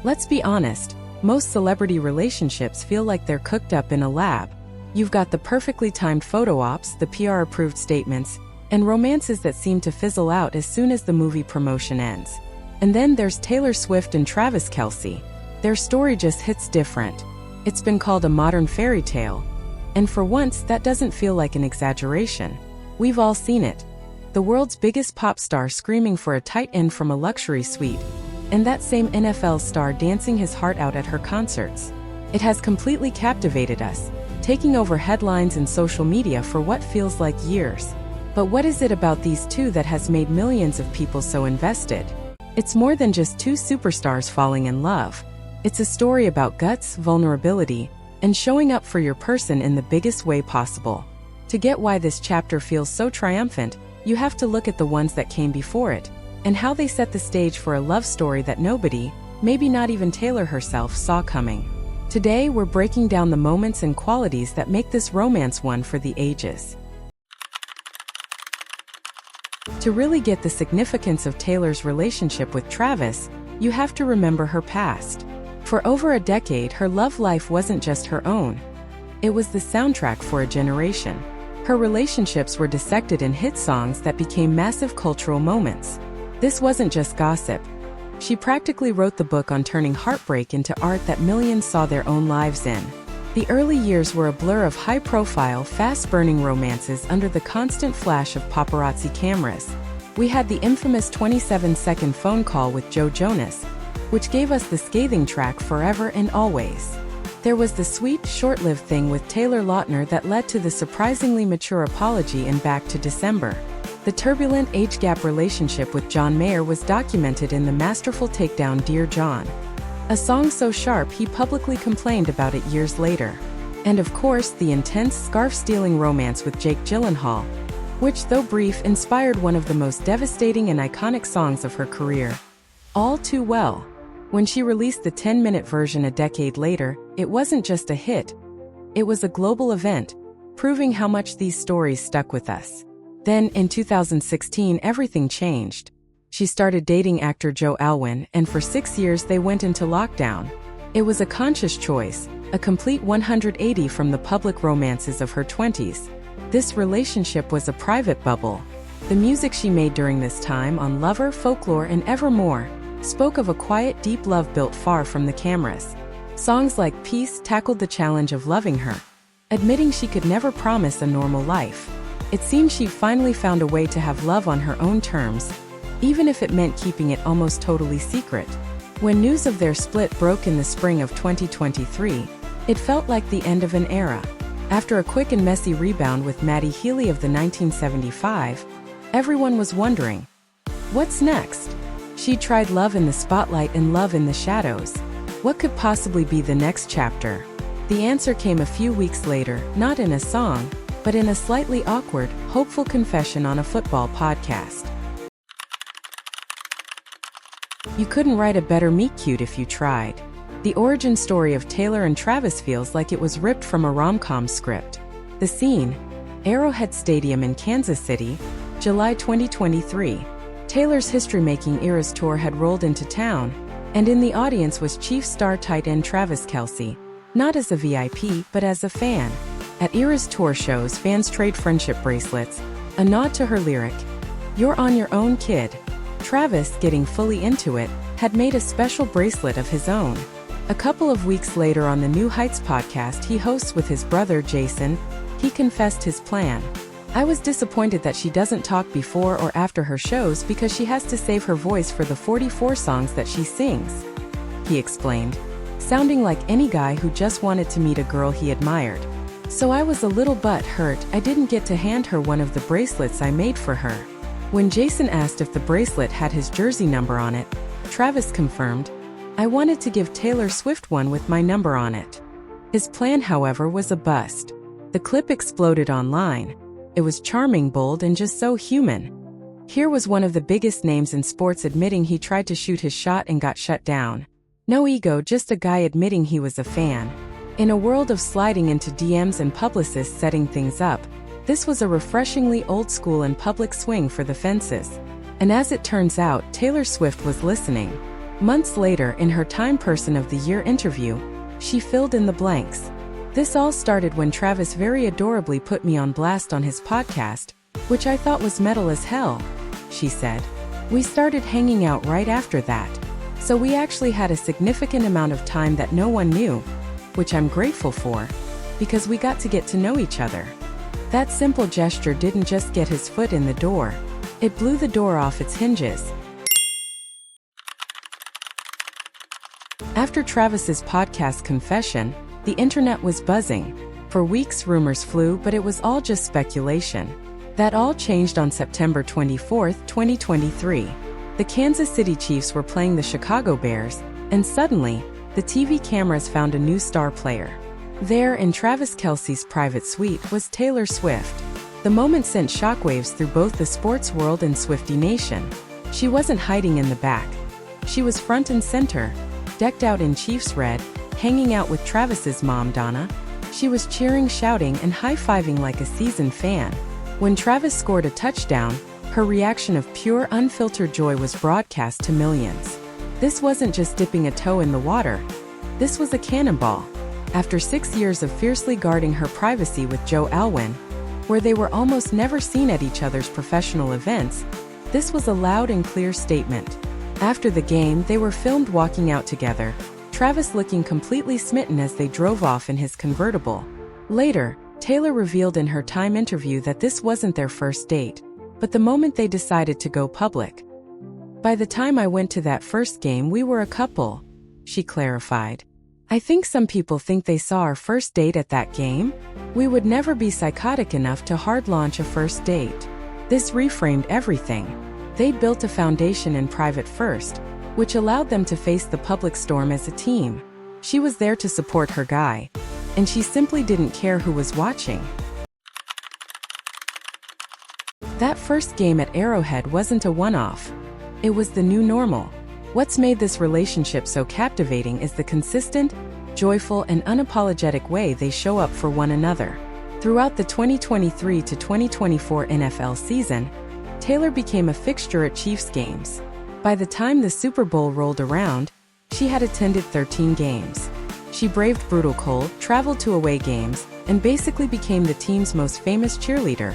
Let's be honest, most celebrity relationships feel like they're cooked up in a lab. You've got the perfectly timed photo ops, the PR-approved statements, and romances that seem to fizzle out as soon as the movie promotion ends. And then there's Taylor Swift and Travis Kelce. Their story just hits different. It's been called a modern fairy tale. And for once, that doesn't feel like an exaggeration. We've all seen it. The world's biggest pop star screaming for a tight end from a luxury suite, and that same NFL star dancing his heart out at her concerts. It has completely captivated us, taking over headlines and social media for what feels like years. But what is it about these two that has made millions of people so invested? It's more than just two superstars falling in love. It's a story about guts, vulnerability, and showing up for your person in the biggest way possible. To get why this chapter feels so triumphant, you have to look at the ones that came before it, and how they set the stage for a love story that nobody, maybe not even Taylor herself, saw coming. Today, we're breaking down the moments and qualities that make this romance one for the ages. To really get the significance of Taylor's relationship with Travis, you have to remember her past. For over a decade, her love life wasn't just her own. It was the soundtrack for a generation. Her relationships were dissected in hit songs that became massive cultural moments. This wasn't just gossip. She practically wrote the book on turning heartbreak into art that millions saw their own lives in. The early years were a blur of high-profile, fast-burning romances under the constant flash of paparazzi cameras. We had the infamous 27-second phone call with Joe Jonas, which gave us the scathing track Forever and Always. There was the sweet, short-lived thing with Taylor Lautner that led to the surprisingly mature apology in Back to December. The turbulent age-gap relationship with John Mayer was documented in the masterful takedown Dear John, a song so sharp he publicly complained about it years later. And of course, the intense, scarf-stealing romance with Jake Gyllenhaal, which, though brief, inspired one of the most devastating and iconic songs of her career, All Too Well. When she released the 10-minute version a decade later, it wasn't just a hit. It was a global event, proving how much these stories stuck with us. Then, in 2016, everything changed. She started dating actor Joe Alwyn, and for 6 years they went into lockdown. It was a conscious choice, a complete 180 from the public romances of her 20s. This relationship was a private bubble. The music she made during this time on Lover, Folklore, and Evermore spoke of a quiet, deep love built far from the cameras. Songs like Peace tackled the challenge of loving her, admitting she could never promise a normal life. It seemed she finally found a way to have love on her own terms, even if it meant keeping it almost totally secret. When news of their split broke in the spring of 2023, it felt like the end of an era. After a quick and messy rebound with Maddie Healy of the 1975, everyone was wondering, what's next? She tried Love in the Spotlight and Love in the Shadows. What could possibly be the next chapter? The answer came a few weeks later, not in a song, but in a slightly awkward, hopeful confession on a football podcast. You couldn't write a better meet-cute if you tried. The origin story of Taylor and Travis feels like it was ripped from a rom-com script. The scene: Arrowhead Stadium in Kansas City, July 2023. Taylor's history-making Eras Tour had rolled into town, and in the audience was Chiefs star tight end Travis Kelce, not as a VIP, but as a fan. At Eras Tour shows, fans trade friendship bracelets, a nod to her lyric, "You're on your own, kid." Travis, getting fully into it, had made a special bracelet of his own. A couple of weeks later on the New Heights podcast he hosts with his brother Jason, he confessed his plan. "I was disappointed that she doesn't talk before or after her shows because she has to save her voice for the 44 songs that she sings," he explained, sounding like any guy who just wanted to meet a girl he admired. "So I was a little hurt I didn't get to hand her one of the bracelets I made for her." When Jason asked if the bracelet had his jersey number on it, Travis confirmed, "I wanted to give Taylor Swift one with my number on it." His plan, however, was a bust. The clip exploded online. It was charming, bold, and just so human. Here was one of the biggest names in sports admitting he tried to shoot his shot and got shut down. No ego, just a guy admitting he was a fan. In a world of sliding into DMs and publicists setting things up, this was a refreshingly old-school and public swing for the fences. And as it turns out, Taylor Swift was listening. Months later, in her Time Person of the Year interview, she filled in the blanks. "This all started when Travis very adorably put me on blast on his podcast, which I thought was metal as hell," she said. "We started hanging out right after that. So we actually had a significant amount of time that no one knew, which I'm grateful for, because we got to get to know each other." That simple gesture didn't just get his foot in the door, it blew the door off its hinges. After Travis's podcast confession, the internet was buzzing. For weeks rumors flew, but it was all just speculation. That all changed on September 24, 2023. The Kansas City Chiefs were playing the Chicago Bears, and suddenly, the TV cameras found a new star player. There, in Travis Kelce's private suite, was Taylor Swift. The moment sent shockwaves through both the sports world and Swiftie Nation. She wasn't hiding in the back. She was front and center, decked out in Chiefs red, hanging out with Travis's mom, Donna. She was cheering, shouting, and high-fiving like a seasoned fan. When Travis scored a touchdown, her reaction of pure, unfiltered joy was broadcast to millions. This wasn't just dipping a toe in the water. This was a cannonball. After 6 years of fiercely guarding her privacy with Joe Alwyn, where they were almost never seen at each other's professional events, this was a loud and clear statement. After the game, they were filmed walking out together, Travis looking completely smitten as they drove off in his convertible. Later, Taylor revealed in her Time interview that this wasn't their first date, but the moment they decided to go public. "By the time I went to that first game, we were a couple," she clarified. "I think some people think they saw our first date at that game. We would never be psychotic enough to hard launch a first date." This reframed everything. They'd built a foundation in private first, which allowed them to face the public storm as a team. She was there to support her guy, and she simply didn't care who was watching. That first game at Arrowhead wasn't a one-off. It was the new normal. What's made this relationship so captivating is the consistent, joyful, and unapologetic way they show up for one another. Throughout the 2023 to 2024 NFL season, Taylor became a fixture at Chiefs games. By the time the Super Bowl rolled around, she had attended 13 games. She braved brutal cold, traveled to away games, and basically became the team's most famous cheerleader,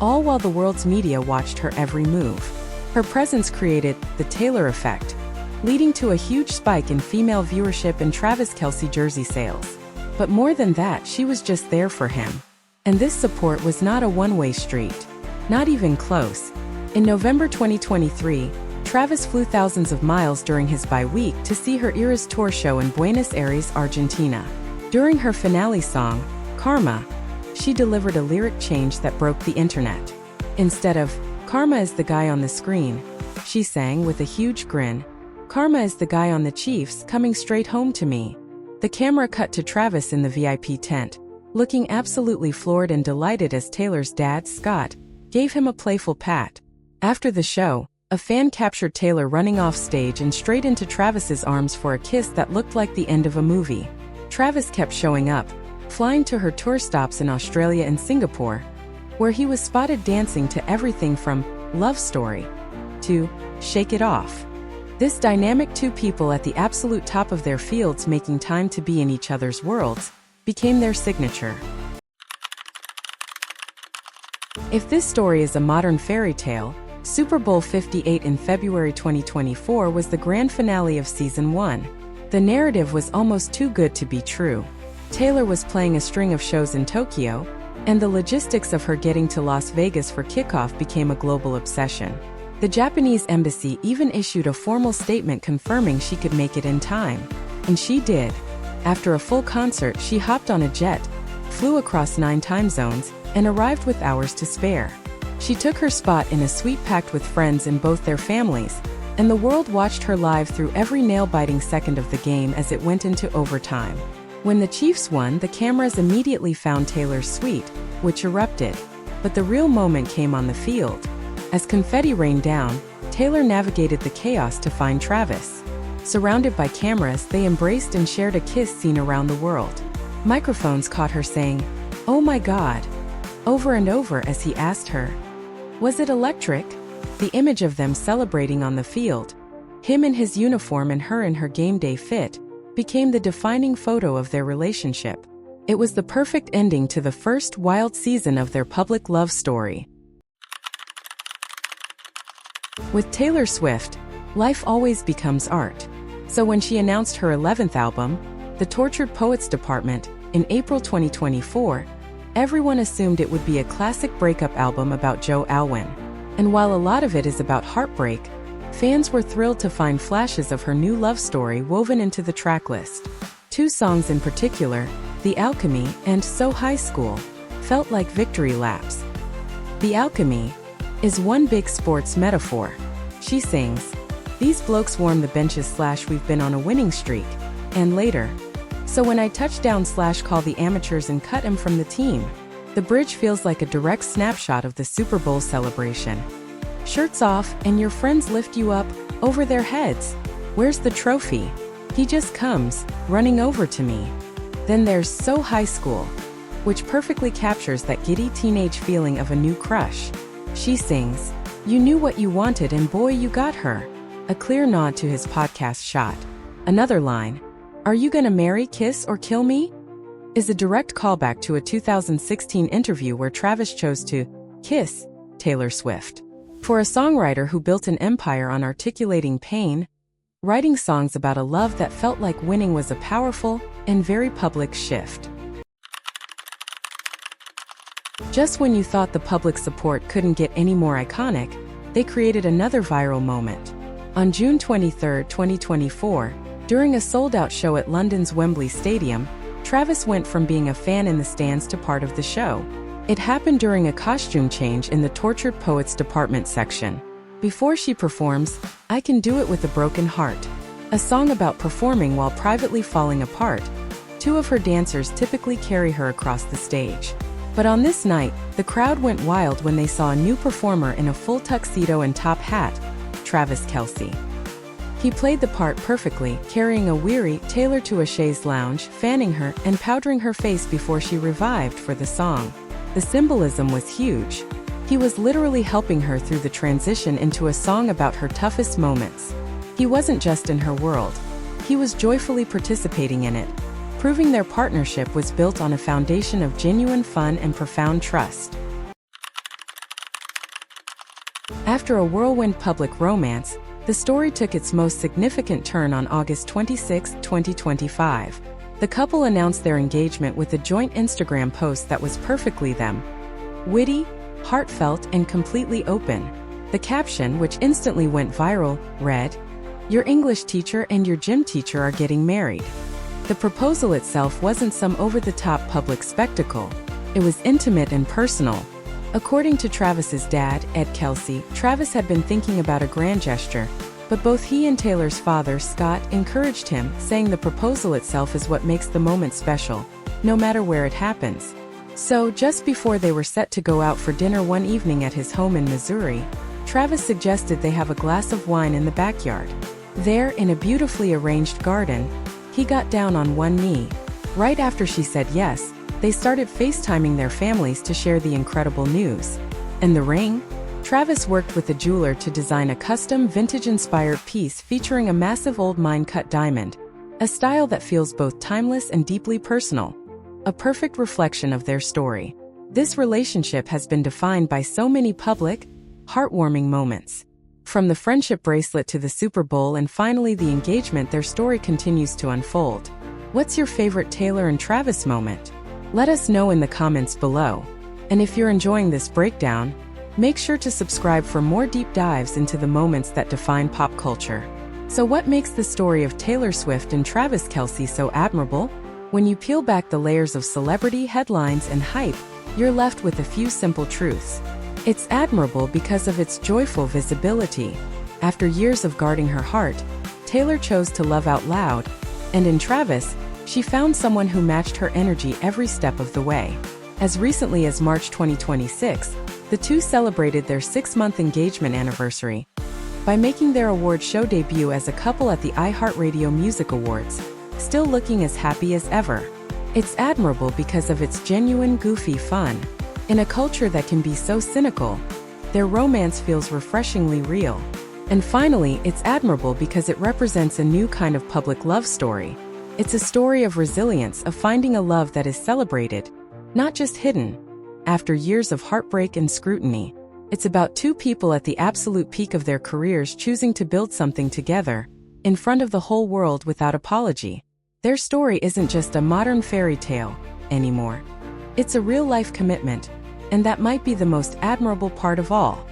all while the world's media watched her every move. Her presence created the Taylor effect, leading to a huge spike in female viewership and Travis Kelce jersey sales. But more than that, she was just there for him. And this support was not a one-way street. Not even close. In November 2023, Travis flew thousands of miles during his bye week to see her Eras Tour show in Buenos Aires, Argentina. During her finale song, Karma, she delivered a lyric change that broke the internet. Instead of, "Karma is the guy on the screen," she sang with a huge grin, "Karma is the guy on the Chiefs coming straight home to me." The camera cut to Travis in the VIP tent, looking absolutely floored and delighted as Taylor's dad, Scott, gave him a playful pat. After the show, a fan captured Taylor running off stage and straight into Travis's arms for a kiss that looked like the end of a movie. Travis kept showing up, flying to her tour stops in Australia and Singapore, where he was spotted dancing to everything from Love Story to Shake It Off. This dynamic two people at the absolute top of their fields making time to be in each other's worlds became their signature. If this story is a modern fairy tale, Super Bowl 58 in February 2024 was the grand finale of Season 1. The narrative was almost too good to be true. Taylor was playing a string of shows in Tokyo, and the logistics of her getting to Las Vegas for kickoff became a global obsession. The Japanese embassy even issued a formal statement confirming she could make it in time. And she did. After a full concert, she hopped on a jet, flew across 9 time zones, and arrived with hours to spare. She took her spot in a suite packed with friends and both their families, and the world watched her live through every nail-biting second of the game as it went into overtime. When the Chiefs won, the cameras immediately found Taylor's suite, which erupted. But the real moment came on the field. As confetti rained down, Taylor navigated the chaos to find Travis. Surrounded by cameras, they embraced and shared a kiss seen around the world. Microphones caught her saying, "Oh my God," over and over as he asked her, "Was it electric?" The image of them celebrating on the field, Him in his uniform and her in her game day fit became the defining photo of their relationship. It was the perfect ending to the first wild season of their public love story. With Taylor Swift, life always becomes art. So when she announced her 11th album, The Tortured Poets Department, in April 2024, everyone assumed it would be a classic breakup album about Joe Alwyn. And while a lot of it is about heartbreak, fans were thrilled to find flashes of her new love story woven into the tracklist. 2 songs in particular, The Alchemy and So High School, felt like victory laps. The Alchemy is one big sports metaphor. She sings, "These blokes warm the benches / we've been on a winning streak," and later, "So when I touch down / call the amateurs and cut 'em from the team." The bridge feels like a direct snapshot of the Super Bowl celebration. Shirts off, and your friends lift you up, over their heads. Where's the trophy? He just comes, running over to me. Then there's So High School, which perfectly captures that giddy teenage feeling of a new crush. She sings, "You knew what you wanted and boy you got her," a clear nod to his podcast shot. Another line, "Are you gonna marry, kiss, or kill me?" is a direct callback to a 2016 interview where Travis chose to kiss Taylor Swift. For a songwriter who built an empire on articulating pain, writing songs about a love that felt like winning was a powerful and very public shift. Just when you thought the public support couldn't get any more iconic, they created another viral moment. On June 23, 2024, during a sold-out show at London's Wembley Stadium, Travis went from being a fan in the stands to part of the show. It happened during a costume change in the Tortured Poets Department section. Before she performs, "I Can Do It With a Broken Heart," a song about performing while privately falling apart, 2 of her dancers typically carry her across the stage. But on this night, the crowd went wild when they saw a new performer in a full tuxedo and top hat, Travis Kelce. He played the part perfectly, carrying a weary Taylor to a chaise lounge, fanning her and powdering her face before she revived for the song. The symbolism was huge. He was literally helping her through the transition into a song about her toughest moments. He wasn't just in her world. He was joyfully participating in it, proving their partnership was built on a foundation of genuine fun and profound trust. After a whirlwind public romance, the story took its most significant turn on August 26, 2025. The couple announced their engagement with a joint Instagram post that was perfectly them. Witty, heartfelt, and completely open. The caption, which instantly went viral, read, "Your English teacher and your gym teacher are getting married." The proposal itself wasn't some over-the-top public spectacle. It was intimate and personal. According to Travis's dad, Ed Kelce, Travis had been thinking about a grand gesture, but both he and Taylor's father, Scott, encouraged him, saying the proposal itself is what makes the moment special, no matter where it happens. So, just before they were set to go out for dinner one evening at his home in Missouri, Travis suggested they have a glass of wine in the backyard. There, in a beautifully arranged garden, he got down on one knee. Right after she said yes, they started FaceTiming their families to share the incredible news. And the ring? Travis worked with a jeweler to design a custom vintage-inspired piece featuring a massive old mine-cut diamond, a style that feels both timeless and deeply personal. A perfect reflection of their story. This relationship has been defined by so many public, heartwarming moments. From the friendship bracelet to the Super Bowl and finally the engagement, their story continues to unfold. What's your favorite Taylor and Travis moment? Let us know in the comments below. And if you're enjoying this breakdown, make sure to subscribe for more deep dives into the moments that define pop culture. So what makes the story of Taylor Swift and Travis Kelce so admirable? When you peel back the layers of celebrity, headlines, and hype, you're left with a few simple truths. It's admirable because of its joyful visibility. After years of guarding her heart, Taylor chose to love out loud, and in Travis, she found someone who matched her energy every step of the way. As recently as March 2026, the two celebrated their 6-month engagement anniversary by making their award show debut as a couple at the iHeartRadio Music Awards, still looking as happy as ever. It's admirable because of its genuine, goofy fun. In a culture that can be so cynical, their romance feels refreshingly real. And finally, it's admirable because it represents a new kind of public love story. It's a story of resilience, of finding a love that is celebrated, not just hidden. After years of heartbreak and scrutiny, it's about two people at the absolute peak of their careers choosing to build something together, in front of the whole world without apology. Their story isn't just a modern fairy tale anymore. It's a real-life commitment, and that might be the most admirable part of all.